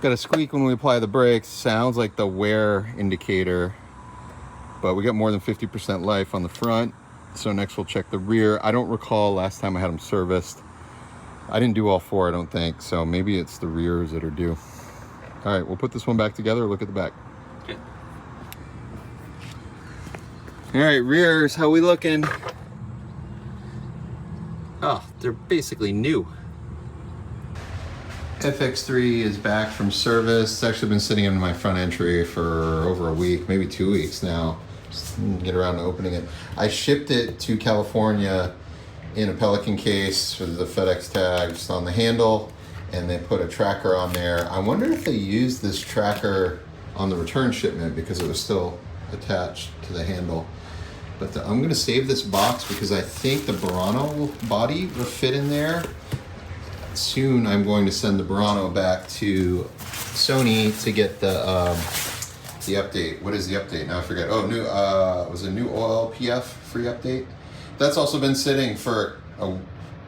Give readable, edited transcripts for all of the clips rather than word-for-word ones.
Got a squeak when we apply the brakes. Sounds like the wear indicator, but we got more than 50% life on the front. So next we'll check the rear. I don't recall last time I had them serviced. I didn't do all four, I don't think. So maybe it's the rears that are due. All right, we'll put this one back together. Look at the back. Okay. All right, rears, how we looking? Oh, they're basically new. FX3 is back from service. It's actually been sitting in my front entry for over a week, maybe 2 weeks now. Just didn't get around to opening it. I shipped it to California in a Pelican case with the FedEx tag just on the handle, and they put a tracker on there. I wonder if they used this tracker on the return shipment because it was still attached to the handle. But I'm going to save this box because I think the Burano body will fit in there. Soon I'm going to send the Burano back to Sony to get the update. What is the update? Now I forget. Oh, new was a new OLPF free update. That's also been sitting for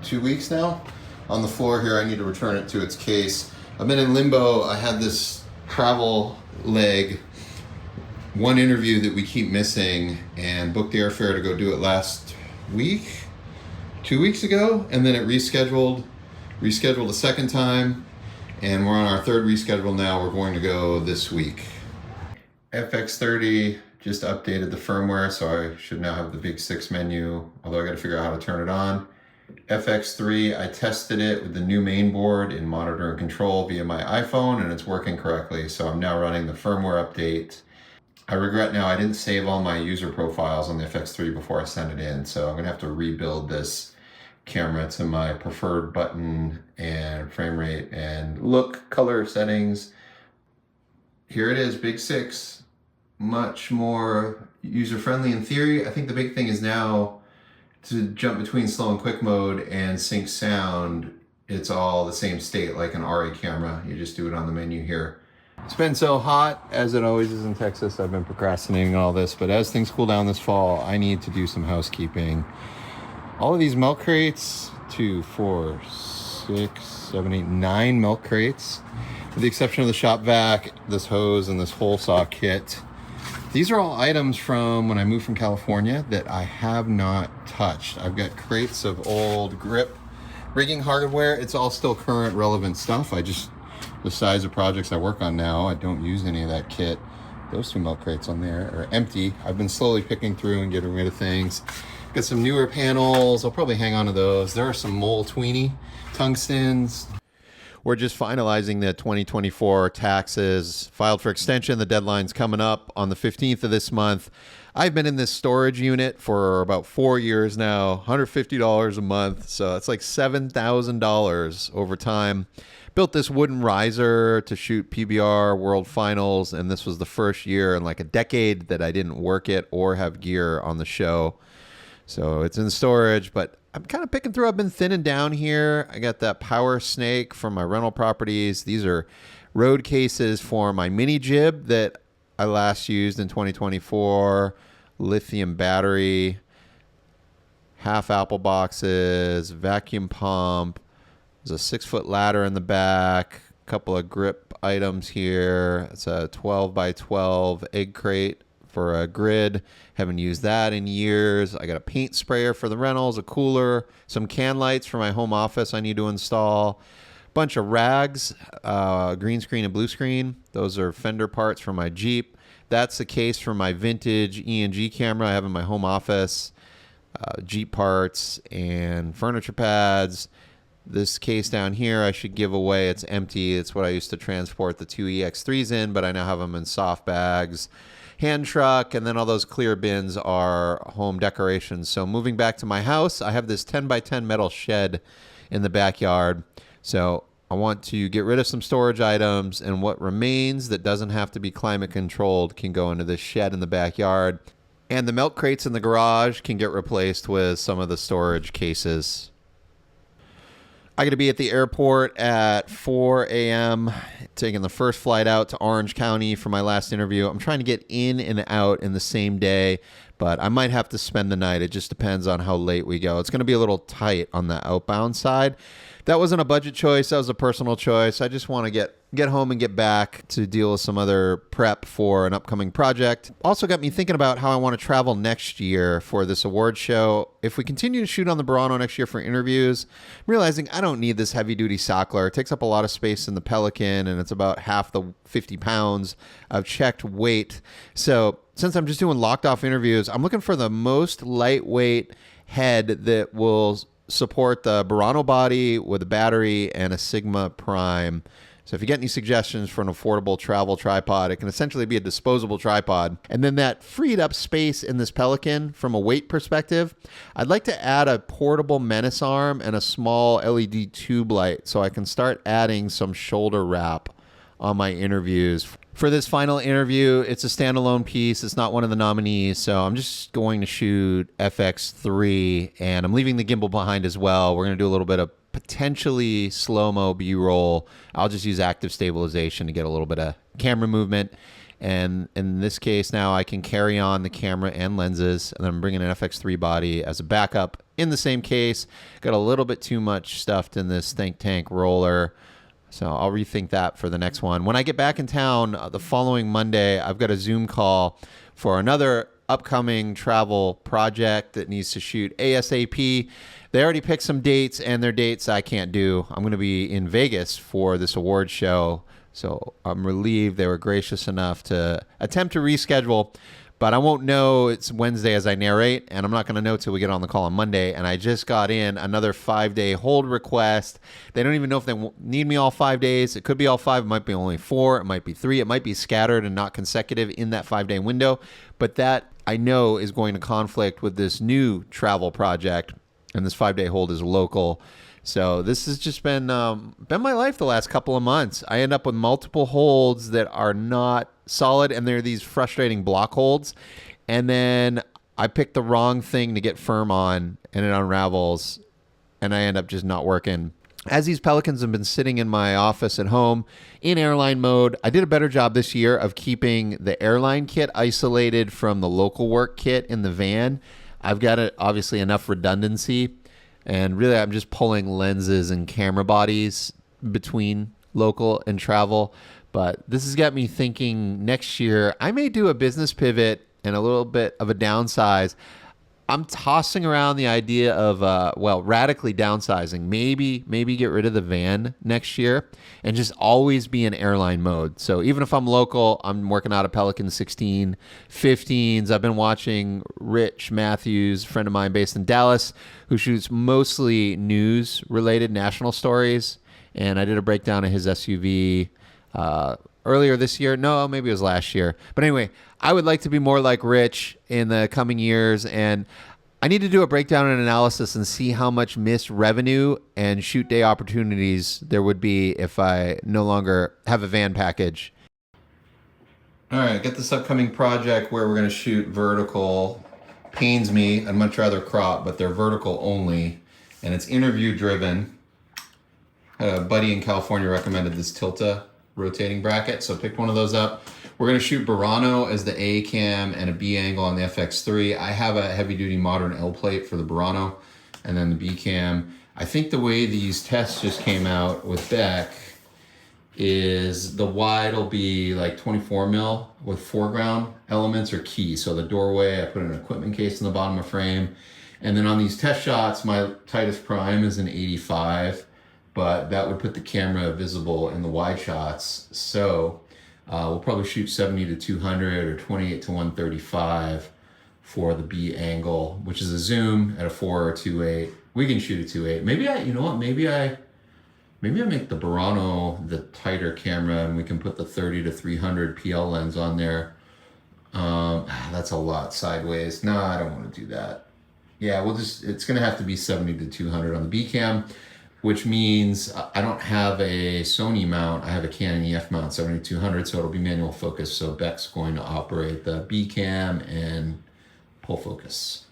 2 weeks now on the floor here. I need to return it to its case. I've been in limbo. I had this travel leg, one interview that we keep missing, and booked the airfare to go do it last week, 2 weeks ago, and then it rescheduled a second time, and we're on our third reschedule now. We're going to go this week. FX30 just updated the firmware, so I should now have the big 6 menu, although I got to figure out how to turn it on. FX3, I tested it with the new main board in monitor and control via my iPhone, and it's working correctly, so I'm now running the firmware update. I regret now I didn't save all my user profiles on the FX3 before I sent it in, so I'm going to have to rebuild this camera to my preferred button and frame rate and look, color settings. Here it is, big 6, much more user-friendly in theory. I think the big thing is now to jump between slow and quick mode and sync sound. It's all the same state like an RA camera. You just do it on the menu here. It's been so hot, as it always is in Texas. I've been procrastinating all this, but as things cool down this fall, I need to do some housekeeping. All of these milk crates, 2, 4, 6, 7, 8, 9 milk crates, with the exception of the shop vac, this hose, and this hole saw kit. These are all items from when I moved from California that I have not touched. I've got crates of old grip rigging hardware. It's all still current, relevant stuff. The size of projects I work on now, I don't use any of that kit. Those 2 milk crates on there are empty. I've been slowly picking through and getting rid of things. Got some newer panels. I'll probably hang on to those. There are some Mole Tweenie tungstens. We're just finalizing the 2024 taxes, filed for extension. The deadline's coming up on the 15th of this month. I've been in this storage unit for about 4 years now, $150 a month. So it's like $7,000 over time. Built this wooden riser to shoot PBR World Finals, and this was the first year in like a decade that I didn't work it or have gear on the show. So it's in storage, but I'm kind of picking through. I've been thinning down here. I got that Power Snake from my rental properties. These are road cases for my mini jib that I last used in 2024. Lithium battery, half apple boxes, vacuum pump. There's a 6-foot ladder in the back. A couple of grip items here. It's a 12 by 12 egg crate for a grid. Haven't used that in years. I got a paint sprayer for the rentals, a cooler, some can lights for my home office I need to install, bunch of rags, green screen and blue screen. Those are fender parts for my Jeep. That's the case for my vintage E&G camera I have in my home office, Jeep parts and furniture pads. This case down here I should give away. It's empty. It's what I used to transport the 2 EX3s in, but I now have them in soft bags. Hand truck, and then all those clear bins are home decorations. So moving back to my house, I have this 10 by 10 metal shed in the backyard. So I want to get rid of some storage items, and what remains that doesn't have to be climate controlled can go into this shed in the backyard. And the milk crates in the garage can get replaced with some of the storage cases. I got to be at the airport at 4 a.m., taking the first flight out to Orange County for my last interview. I'm trying to get in and out in the same day, but I might have to spend the night. It just depends on how late we go. It's going to be a little tight on the outbound side. That wasn't a budget choice. That was a personal choice. I just want to get get home and get back to deal with some other prep for an upcoming project. Also got me thinking about how I want to travel next year for this award show. If we continue to shoot on the Burano next year for interviews, I'm realizing I don't need this heavy duty sockler. It takes up a lot of space in the Pelican, and it's about half the 50 pounds of checked weight. So since I'm just doing locked off interviews, I'm looking for the most lightweight head that will support the Burano body with a battery and a Sigma Prime. So if you get any suggestions for an affordable travel tripod, it can essentially be a disposable tripod. And then that freed up space in this Pelican from a weight perspective, I'd like to add a portable menace arm and a small LED tube light so I can start adding some shoulder wrap on my interviews. For this final interview, it's a standalone piece. It's not one of the nominees, so I'm just going to shoot FX3, and I'm leaving the gimbal behind as well. We're going to do a little bit of potentially slow-mo B-roll. I'll just use active stabilization to get a little bit of camera movement. And in this case now, I can carry on the camera and lenses, and then I'm bringing an FX3 body as a backup in the same case. Got a little bit too much stuffed in this think tank roller. So I'll rethink that for the next one. When I get back in town the following Monday, I've got a Zoom call for another upcoming travel project that needs to shoot ASAP. They already picked some dates, and their dates I can't do. I'm going to be in Vegas for this award show, so I'm relieved they were gracious enough to attempt to reschedule. But I won't know it's Wednesday as I narrate, and I'm not going to know till we get on the call on Monday. And I just got in another 5-day hold request. They don't even know if they need me all 5 days. It could be all 5. It might be only 4. It might be 3. It might be scattered and not consecutive in that 5-day window. But that I know is going to conflict with this new travel project, and this 5-day hold is local. So this has just been my life the last couple of months. I end up with multiple holds that are not solid, and they're these frustrating block holds. And then I pick the wrong thing to get firm on, and it unravels, and I end up just not working. As these Pelicans have been sitting in my office at home in airline mode, I did a better job this year of keeping the airline kit isolated from the local work kit in the van. I've got obviously enough redundancy. And really, I'm just pulling lenses and camera bodies between local and travel. But this has got me thinking next year, I may do a business pivot and a little bit of a downsize. I'm tossing around the idea of, radically downsizing. Maybe get rid of the van next year and just always be in airline mode. So even if I'm local, I'm working out of Pelican 16, 15s. I've been watching Rich Matthews, a friend of mine based in Dallas, who shoots mostly news-related national stories. And I did a breakdown of his SUV earlier this year. No, maybe it was last year. But anyway, I would like to be more like Rich in the coming years, and I need to do a breakdown and analysis and see how much missed revenue and shoot day opportunities there would be if I no longer have a van package. All right, got this upcoming project where we're going to shoot vertical. Pains me. I'd much rather crop, but they're vertical only, and it's interview driven. A buddy in California recommended this Tilta rotating bracket, so picked one of those up. We're going to shoot Burano as the A cam and a B angle on the FX3. I have a heavy duty modern L plate for the Burano, and then the B cam. I think the way these tests just came out with Beck is the wide will be like 24 mil with foreground elements or key. So the doorway, I put an equipment case in the bottom of frame. And then on these test shots, my tightest prime is an 85, but that would put the camera visible in the wide shots. So we'll probably shoot 70 to 200 or 28 to 135 for the B angle, which is a zoom at a 4 or 2.8. We can shoot a 2.8. Maybe I make the Burano the tighter camera, and we can put the 30 to 300 PL lens on there. That's a lot sideways. No, I don't want to do that. Yeah, it's gonna have to be 70 to 200 on the B cam, which means I don't have a Sony mount. I have a Canon EF mount 7200, so it'll be manual focus. So Beck's going to operate the B cam and pull focus.